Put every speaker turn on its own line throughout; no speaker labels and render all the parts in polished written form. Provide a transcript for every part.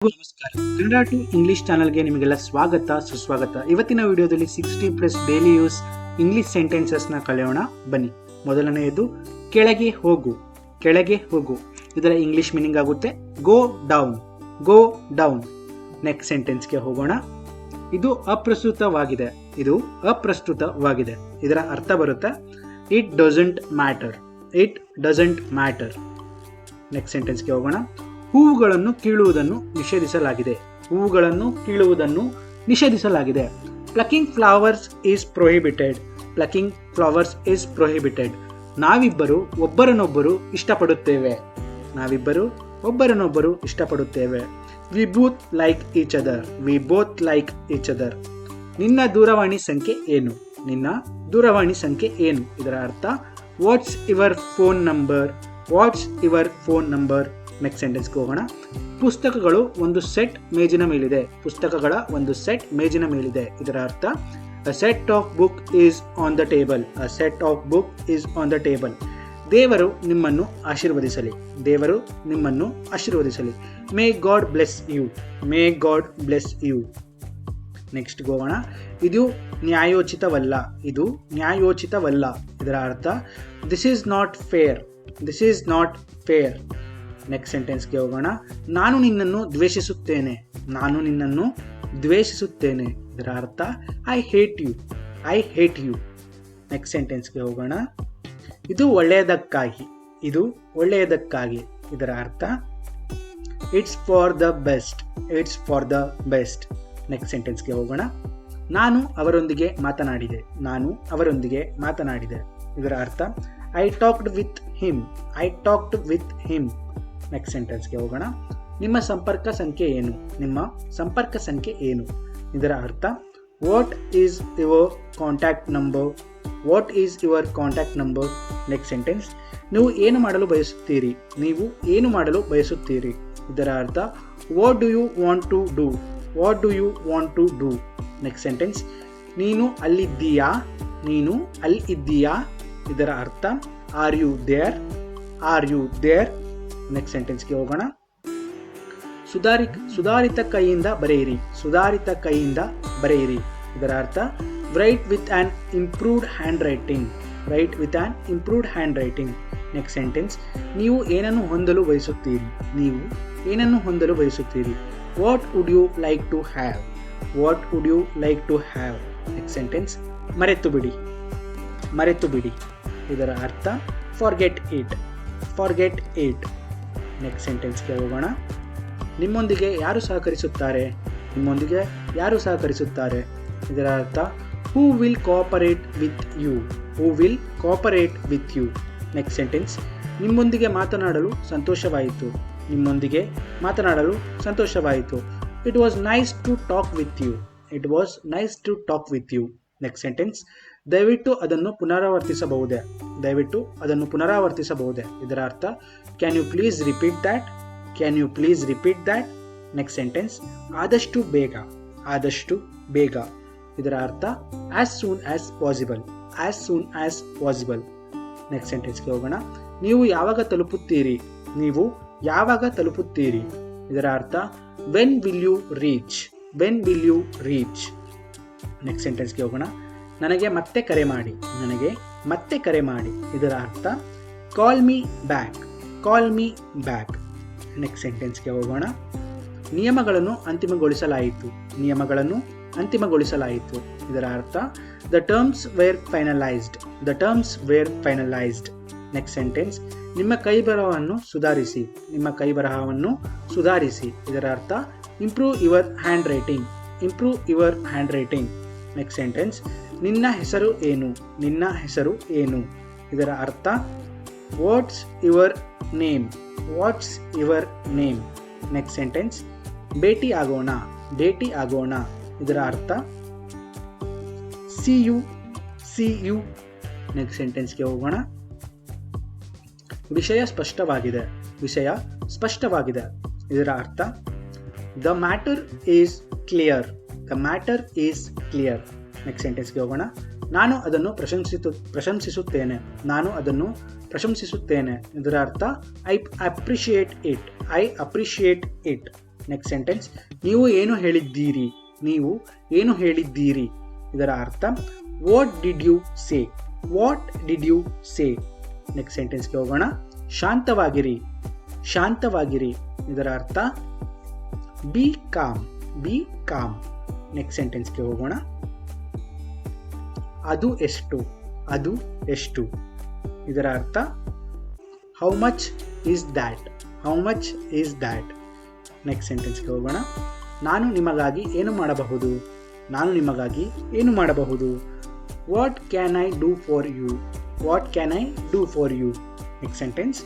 ನಮಸ್ಕಾರ. Kannada to English ಚಾನಲ್ಗೆ ನಿಮಗೆಲ್ಲ ಸ್ವಾಗತ ಸುಸ್ವಾಗತ. ಇವತ್ತಿನ ವಿಡಿಯೋದಲ್ಲಿ 60+ ಡೈಲಿ ಯೂಸ್ ಇಂಗ್ಲಿಷ್ ಸೆಂಟೆನ್ಸಸ್ನ ಕಲಿಯೋಣ ಬನ್ನಿ. ಮೊದಲನೆಯದು ಕೆಳಗೆ ಹೋಗು. ಕೆಳಗೆ ಹೋಗು ಇದರ ಇಂಗ್ಲಿಷ್ ಮೀನಿಂಗ್ ಆಗುತ್ತೆ go down. Go down. Next ಸೆಂಟೆನ್ಸ್ಗೆ ಹೋಗೋಣ. ಇದು ಅಪ್ರಸ್ತುತವಾಗಿದೆ. ಇದು ಅಪ್ರಸ್ತುತವಾಗಿದೆ. ಇದರ ಅರ್ಥ ಬರುತ್ತೆ it doesn't matter. It doesn't matter. Next ಸೆಂಟೆನ್ಸ್ಗೆ ಹೋಗೋಣ. ಹೂವುಗಳನ್ನು ಕೀಳುವುದನ್ನು ನಿಷೇಧಿಸಲಾಗಿದೆ. ಹೂವುಗಳನ್ನು ಕೀಳುವುದನ್ನು ನಿಷೇಧಿಸಲಾಗಿದೆ. Plucking flowers is prohibited. Plucking flowers is prohibited. ನಾವಿಬ್ಬರು ಒಬ್ಬರನ್ನೊಬ್ಬರು ಇಷ್ಟಪಡುತ್ತೇವೆ. ನಾವಿಬ್ಬರು ಒಬ್ಬರನ್ನೊಬ್ಬರು ಇಷ್ಟಪಡುತ್ತೇವೆ. We both like each other. We both like each other. ನಿನ್ನ ದೂರವಾಣಿ ಸಂಖ್ಯೆ ಏನು? ನಿನ್ನ ದೂರವಾಣಿ ಸಂಖ್ಯೆ ಏನು? ಇದರ ಅರ್ಥ what's your phone number. What's your phone number. Next ಸೆಂಟೆನ್ಸ್ಗೆ ಹೋಗೋಣ. ಪುಸ್ತಕಗಳು ಒಂದು ಸೆಟ್ ಮೇಜಿನ ಮೇಲಿದೆ. ಪುಸ್ತಕಗಳ ಒಂದು ಸೆಟ್ ಮೇಜಿನ ಮೇಲಿದೆ. ಇದರ ಅರ್ಥ a set of book is on the table. A set of book is on the table. ದೇವರು ನಿಮ್ಮನ್ನು ಆಶೀರ್ವದಿಸಲಿ. ದೇವರು ನಿಮ್ಮನ್ನು ಆಶೀರ್ವದಿಸಲಿ. May God bless you. May God bless you. Next ಹೋಗೋಣ. ಇದು ನ್ಯಾಯೋಚಿತವಲ್ಲ. ಇದು ನ್ಯಾಯೋಚಿತವಲ್ಲ. ಇದರ ಅರ್ಥ this is not fair. This is not fair. Next ಸೆಂಟೆನ್ಸ್ಗೆ ಹೋಗೋಣ. ನಾನು ನಿನ್ನನ್ನು ದ್ವೇಷಿಸುತ್ತೇನೆ. ನಾನು ನಿನ್ನನ್ನು ದ್ವೇಷಿಸುತ್ತೇನೆ. ಇದರ ಅರ್ಥ I hate you. I hate you. Next ಸೆಂಟೆನ್ಸ್ಗೆ ಹೋಗೋಣ. ಇದು ಒಳ್ಳೆಯದಕ್ಕಾಗಿ. ಇದು ಒಳ್ಳೆಯದಕ್ಕಾಗಿ. ಇದರ ಅರ್ಥ it's for the best. It's for the best. Next ಸೆಂಟೆನ್ಸ್ಗೆ ಹೋಗೋಣ. ನಾನು ಅವರೊಂದಿಗೆ ಮಾತನಾಡಿದೆ. ನಾನು ಅವರೊಂದಿಗೆ ಮಾತನಾಡಿದೆ. ಇದರ ಅರ್ಥ I talked with him. I talked with him. Next ಸೆಂಟೆನ್ಸ್ಗೆ ಹೋಗೋಣ. ನಿಮ್ಮ ಸಂಪರ್ಕ ಸಂಖ್ಯೆ ಏನು? ನಿಮ್ಮ ಸಂಪರ್ಕ ಸಂಖ್ಯೆ ಏನು? ಇದರ ಅರ್ಥ what is your contact number. What is your contact number. Next sentence ನೀವು ಏನು ಮಾಡಲು ಬಯಸುತ್ತೀರಿ? ನೀವು ಏನು ಮಾಡಲು ಬಯಸುತ್ತೀರಿ? ಇದರ ಅರ್ಥ what do you want to do. What do you want to do. Next sentence ನೀನು ಅಲ್ಲಿದ್ದೀಯಾ? ನೀನು ಅಲ್ಲಿದ್ದೀಯಾ? ಇದರ ಅರ್ಥ are you there. Are you there. Next ಸೆಂಟೆನ್ಸ್ಗೆ ಹೋಗೋಣ. ಸುಧಾರಿತ ಕೈಯಿಂದ ಬರೆಯಿರಿ. ಸುಧಾರಿತ ಕೈಯಿಂದ ಬರೆಯಿರಿ. ಇದರ ಅರ್ಥ write with an improved handwriting. Write with an improved handwriting. Next sentence ನೀವು ಏನನ್ನು ಹೊಂದಲು ಬಯಸುತ್ತೀರಿ? ನೀವು ಏನನ್ನು ಹೊಂದಲು ಬಯಸುತ್ತೀರಿ? What would you like to have. What would you like to have. Next sentence ಮರೆತು ಬಿಡಿ. ಮರೆತು ಬಿಡಿ. ಇದರ ಅರ್ಥ forget it. Forget it. Next ಸೆಂಟೆನ್ಸ್ಗೆ ಹೋಗೋಣ. ನಿಮ್ಮೊಂದಿಗೆ ಯಾರು ಸಹಕರಿಸುತ್ತಾರೆ? ನಿಮ್ಮೊಂದಿಗೆ ಯಾರು ಸಹಕರಿಸುತ್ತಾರೆ? ಇದರ ಅರ್ಥ who will cooperate with you. Who will cooperate with you. Next sentence ನಿಮ್ಮೊಂದಿಗೆ ಮಾತನಾಡಲು ಸಂತೋಷವಾಯಿತು. ನಿಮ್ಮೊಂದಿಗೆ ಮಾತನಾಡಲು ಸಂತೋಷವಾಯಿತು. It was nice to talk with you. It was nice to talk with you. Next sentence ದಯವಿಟ್ಟು ಅದನ್ನು ಪುನರಾವರ್ತಿಸಬಹುದೇ? ದಯವಿಟ್ಟು ಅದನ್ನು ಪುನರಾವರ್ತಿಸಬಹುದೇ? ಇದರ ಅರ್ಥ can you please repeat that. Can you please repeat that. Next sentence ಆದಷ್ಟು ಬೇಗ. ಆದಷ್ಟು ಬೇಗ. ಇದರ ಅರ್ಥ as soon as possible. As soon as possible. Next ಸೆಂಟೆನ್ಸ್ಗೆ ಹೋಗೋಣ. ನೀವು ಯಾವಾಗ ತಲುಪುತ್ತೀರಿ? ನೀವು ಯಾವಾಗ ತಲುಪುತ್ತೀರಿ? ಇದರ ಅರ್ಥ when will you reach. When will you reach. Next ಸೆಂಟೆನ್ಸ್ಗೆ ಹೋಗೋಣ. ನನಗೆ ಮತ್ತೆ ಕರೆ ಮಾಡಿ. ನನಗೆ ಮತ್ತೆ ಕರೆ ಮಾಡಿ. ಇದರ ಅರ್ಥ call me back. Call me back. Next ಸೆಂಟೆನ್ಸ್ಗೆ ಹೋಗೋಣ. ನಿಯಮಗಳನ್ನು ಅಂತಿಮಗೊಳಿಸಲಾಯಿತು. ನಿಯಮಗಳನ್ನು ಅಂತಿಮಗೊಳಿಸಲಾಯಿತು. ಇದರ ಅರ್ಥ the terms were finalised. The terms were finalised. Next sentence ನಿಮ್ಮ ಕೈಬರಹವನ್ನು ಸುಧಾರಿಸಿ. ನಿಮ್ಮ ಕೈಬರಹವನ್ನು ಸುಧಾರಿಸಿ. ಇದರ ಅರ್ಥ improve your handwriting. Improve your handwriting. Next sentence ನಿನ್ನ ಹೆಸರು ಏನು? ನಿನ್ನ ಹೆಸರು ಏನು? ಇದರ ಅರ್ಥ what's your name. What's your name. Next sentence ಭೇಟಿ ಆಗೋಣ. ಭೇಟಿ ಆಗೋಣ. ಇದರ ಅರ್ಥ C you. See you. Next ಸೆಂಟೆನ್ಸ್ಗೆ ಹೋಗೋಣ. ವಿಷಯ ಸ್ಪಷ್ಟವಾಗಿದೆ. ವಿಷಯ ಸ್ಪಷ್ಟವಾಗಿದೆ. ಇದರ ಅರ್ಥ the matter is clear. The matter is clear. Next ಸೆಂಟೆನ್ಸ್ಗೆ ಹೋಗೋಣ. ನಾನು ಅದನ್ನು ಪ್ರಶಂಸಿಸುತ್ತೇನೆ. ನಾನು ಅದನ್ನು ಪ್ರಶಂಸಿಸುತ್ತೇನೆ. ಇದರ ಅರ್ಥ I appreciate it. I appreciate it. Next sentence, ನೀವು ಏನು ಹೇಳಿದ್ದೀರಿ, ನೀವು ಏನು ಹೇಳಿದ್ದೀರಿ. ಇದರ ಅರ್ಥ what did you say, what did you say. Next ಸೆಂಟೆನ್ಸ್ಗೆ ಹೋಗೋಣ. ಶಾಂತವಾಗಿರಿ, ಶಾಂತವಾಗಿರಿ. ಇದರ ಅರ್ಥ be calm, be calm. Next ಸೆಂಟೆನ್ಸ್ಗೆ ಹೋಗೋಣ. ಅದು ಎಷ್ಟು, ಅದು ಎಷ್ಟು. ಇದರ ಅರ್ಥ how much is that, how much is that. Next ಸೆಂಟೆನ್ಸ್ಗೆ ಹೋಗೋಣ. ನಾನು ನಿಮಗಾಗಿ ಏನು ಮಾಡಬಹುದು, ನಾನು ನಿಮಗಾಗಿ ಏನು ಮಾಡಬಹುದು. What can I do for you, what can I do for you. Next sentence,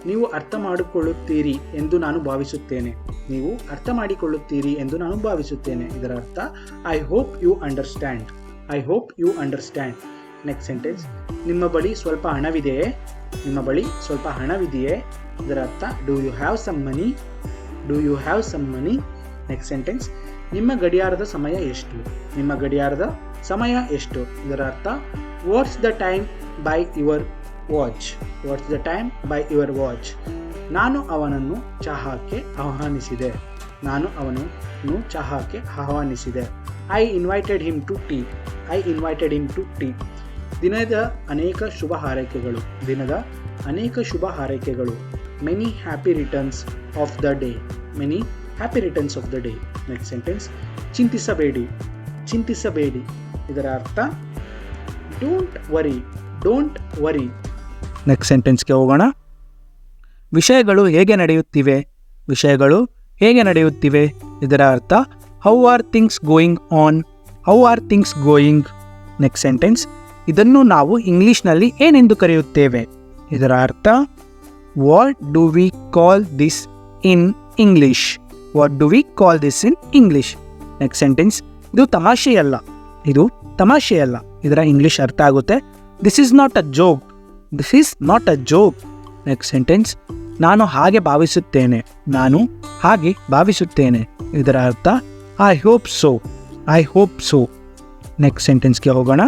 ನೀವು ಅರ್ಥ ಮಾಡಿಕೊಳ್ಳುತ್ತೀರಿ ಎಂದು ನಾನು ಭಾವಿಸುತ್ತೇನೆ, ನೀವು ಅರ್ಥ ಮಾಡಿಕೊಳ್ಳುತ್ತೀರಿ ಎಂದು ನಾನು ಭಾವಿಸುತ್ತೇನೆ. ಇದರ ಅರ್ಥ I hope you understand, I hope you understand. Next sentence, ನಿಮ್ಮ ಬಳಿ ಸ್ವಲ್ಪ ಹಣವಿದೆಯೇ, ನಿಮ್ಮ ಬಳಿ ಸ್ವಲ್ಪ ಹಣವಿದೆಯೇ. ಇದರ ಅರ್ಥ do you have some money, do you have some money. Next sentence, ನಿಮ್ಮ ಗಡಿಯಾರದ ಸಮಯ ಎಷ್ಟು, ನಿಮ್ಮ ಗಡಿಯಾರದ ಸಮಯ ಎಷ್ಟು. ಇದರ ಅರ್ಥ what's the time by your watch, what's the time by your watch. ನಾನು ಅವನನ್ನು ಚಹಾಕ್ಕೆ ಆಹ್ವಾನಿಸಿದೆ, ನಾನು ಅವನನ್ನು ಚಹಾಕ್ಕೆ ಆಹ್ವಾನಿಸಿದೆ. I invited him to tea, I invited him to tea. ದಿನದ ಅನೇಕ ಶುಭ ಹಾರೈಕೆಗಳು, ದಿನದ ಅನೇಕ ಶುಭ ಹಾರೈಕೆಗಳು. Many happy returns of the day, many happy returns of the day. Next sentence, ಚಿಂತಿಸಬೇಡಿ, ಚಿಂತಿಸಬೇಡಿ. ಇದರ ಅರ್ಥ don't worry, don't worry. Next ಸೆಂಟೆನ್ಸ್ಗೆ ಹೋಗೋಣ. ವಿಷಯಗಳು ಹೇಗೆ ನಡೆಯುತ್ತಿವೆ, ವಿಷಯಗಳು ಹೇಗೆ ನಡೆಯುತ್ತಿವೆ. ಇದರ ಅರ್ಥ how are things going on, how are things going. Next sentence, ಇದನ್ನು ನಾವು ಇಂಗ್ಲಿಷ್ನಲ್ಲಿ ಏನೆಂದು ಕರೆಯುತ್ತೇವೆ. ಇದರ ಅರ್ಥ what do we call this in English, what do we call this in English. Next sentence, ಇದು ತಮಾಷೆಯಲ್ಲ, ಇದು ತಮಾಷೆಯಲ್ಲ. ಇದರ ಇಂಗ್ಲಿಷ್ ಅರ್ಥ ಆಗುತ್ತೆ this is not a joke, this is not a joke. Next sentence, ನಾನು ಹಾಗೆ ಭಾವಿಸುತ್ತೇನೆ, ನಾನು ಹಾಗೆ ಭಾವಿಸುತ್ತೇನೆ. ಇದರ ಅರ್ಥ I hope so, I hope so. Next ಸೆಂಟೆನ್ಸ್ಗೆ ಹೋಗೋಣ.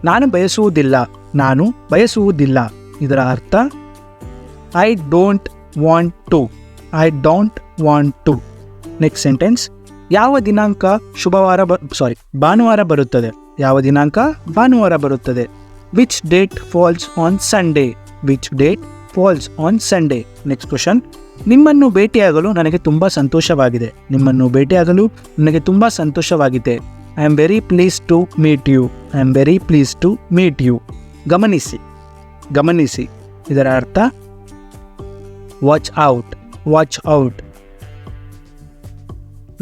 ನಾನು ಬಯಸುವುದಿಲ್ಲ, ನಾನು ಬಯಸುವುದಿಲ್ಲ. ಇದರ ಅರ್ಥ I don't want to, I don't want to. Next sentence, ಯಾವ ದಿನಾಂಕ ಭಾನುವಾರ ಬರುತ್ತದೆ, ಯಾವ ದಿನಾಂಕ ಭಾನುವಾರ ಬರುತ್ತದೆ. Which date falls on Sunday, which date falls on Sunday. Next question, ನಿಮ್ಮನ್ನು ಭೇಟಿಯಾಗಲು ನನಗೆ ತುಂಬ ಸಂತೋಷವಾಗಿದೆ, ನಿಮ್ಮನ್ನು ಭೇಟಿಯಾಗಲು ನನಗೆ ತುಂಬ ಸಂತೋಷವಾಗಿದೆ. I am very please to meet you, I am very please to meet you. ಗಮನಿಸಿ, ಗಮನಿಸಿ. ಇದರ ಅರ್ಥ watch out, watch out.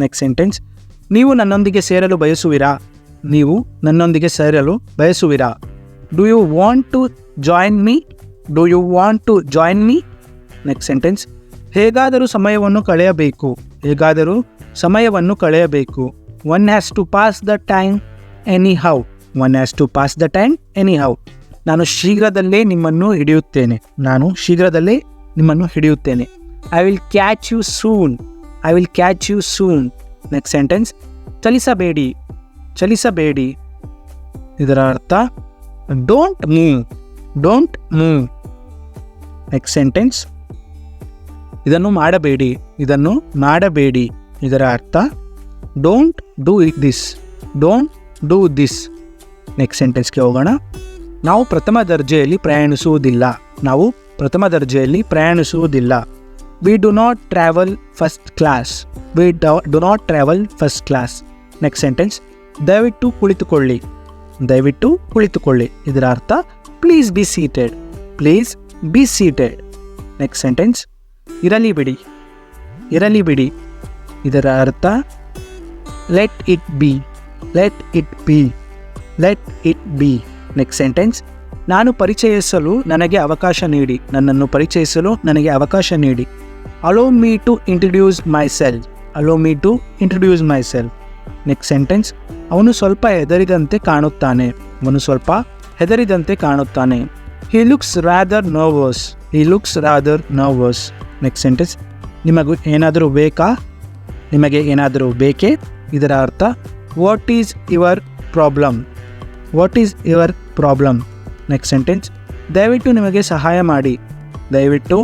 Next sentence, ನೀವು ನನ್ನೊಂದಿಗೆ ಸೇರಲು ಬಯಸುವಿರಾ, ನೀವು ನನ್ನೊಂದಿಗೆ ಸೇರಲು ಬಯಸುವಿರಾ. Do you want to join me, do you want to join me. Next sentence, ಹೇಗಾದರೂ ಸಮಯವನ್ನು ಕಳೆಯಬೇಕು, ಹೇಗಾದರೂ ಸಮಯವನ್ನು ಕಳೆಯಬೇಕು. One has to pass the time anyhow, one has to pass the time anyhow. ನಾನು ಶೀಘ್ರದಲ್ಲೇ ನಿಮ್ಮನ್ನು ಹಿಡಿಯುತ್ತೇನೆ, ನಾನು ಶೀಘ್ರದಲ್ಲೇ ನಿಮ್ಮನ್ನು ಹಿಡಿಯುತ್ತೇನೆ. I will catch you soon, I will catch you soon. Next sentence, ಚಲಿಸಬೇಡಿ, ಚಲಿಸಬೇಡಿ. ಇದರ ಅರ್ಥ don't move, don't move. Next sentence, ಇದನ್ನು ಮಾಡಬೇಡಿ, ಇದನ್ನು ಮಾಡಬೇಡಿ. ಇದರ ಅರ್ಥ don't do it this, don't do this. Next ಸೆಂಟೆನ್ಸ್ಗೆ ಹೋಗೋಣ. ನಾವು ಪ್ರಥಮ ದರ್ಜೆಯಲ್ಲಿ ಪ್ರಯಾಣಿಸುವುದಿಲ್ಲ, ನಾವು ಪ್ರಥಮ ದರ್ಜೆಯಲ್ಲಿ ಪ್ರಯಾಣಿಸುವುದಿಲ್ಲ. We do not travel first class, we do not travel first class. Next sentence, ದಯವಿಟ್ಟು ಕುಳಿತುಕೊಳ್ಳಿ, ದಯವಿಟ್ಟು ಕುಳಿತುಕೊಳ್ಳಿ. ಇದರ ಅರ್ಥ please be seated, please be seated. Next sentence, ಇರಲಿ ಬಿಡಿ, ಇರಲಿ ಬಿಡಿ. ಇದರ ಅರ್ಥ let it be, let it be, let it be. Next sentence, ನಾನು ಪರಿಚಯಿಸಲು ನನಗೆ ಅವಕಾಶ ನೀಡಿ, ನನ್ನನ್ನು ಪರಿಚಯಿಸಲು ನನಗೆ ಅವಕಾಶ ನೀಡಿ. Allow me to introduce myself, allow me to introduce myself. Next sentence, ಅವನು ಸ್ವಲ್ಪ ಹೆದರಿದಂತೆ ಕಾಣುತ್ತಾನೆ, ಅವನು ಸ್ವಲ್ಪ ಹೆದರಿದಂತೆ ಕಾಣುತ್ತಾನೆ. He looks rather nervous, he looks rather nervous. Next sentence, ನಿಮಗೆ ಏನಾದರೂ ಬೇಕಾ, ನಿಮಗೆ ಏನಾದರೂ ಬೇಕೇ. ಇದರ ಅರ್ಥ what is your problem, what is your problem. Next sentence, ದಯವಿಟ್ಟು ನಿಮಗೆ ಸಹಾಯ ಮಾಡಿ, ದಯವಿಟ್ಟು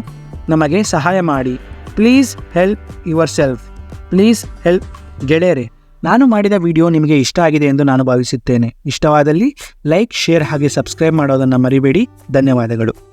ನಮಗೆ ಸಹಾಯ ಮಾಡಿ. Please help yourself,
please help. ಗೆಳೆಯರೇ, ನಾನು ಮಾಡಿದ ವಿಡಿಯೋ ನಿಮಗೆ ಇಷ್ಟ ಆಗಿದೆ ಎಂದು ನಾನು ಭಾವಿಸುತ್ತೇನೆ. ಇಷ್ಟವಾದಲ್ಲಿ ಲೈಕ್, ಶೇರ್ ಹಾಗೆ ಸಬ್ಸ್ಕ್ರೈಬ್ ಮಾಡೋದನ್ನು ಮರಿಬೇಡಿ. ಧನ್ಯವಾದಗಳು.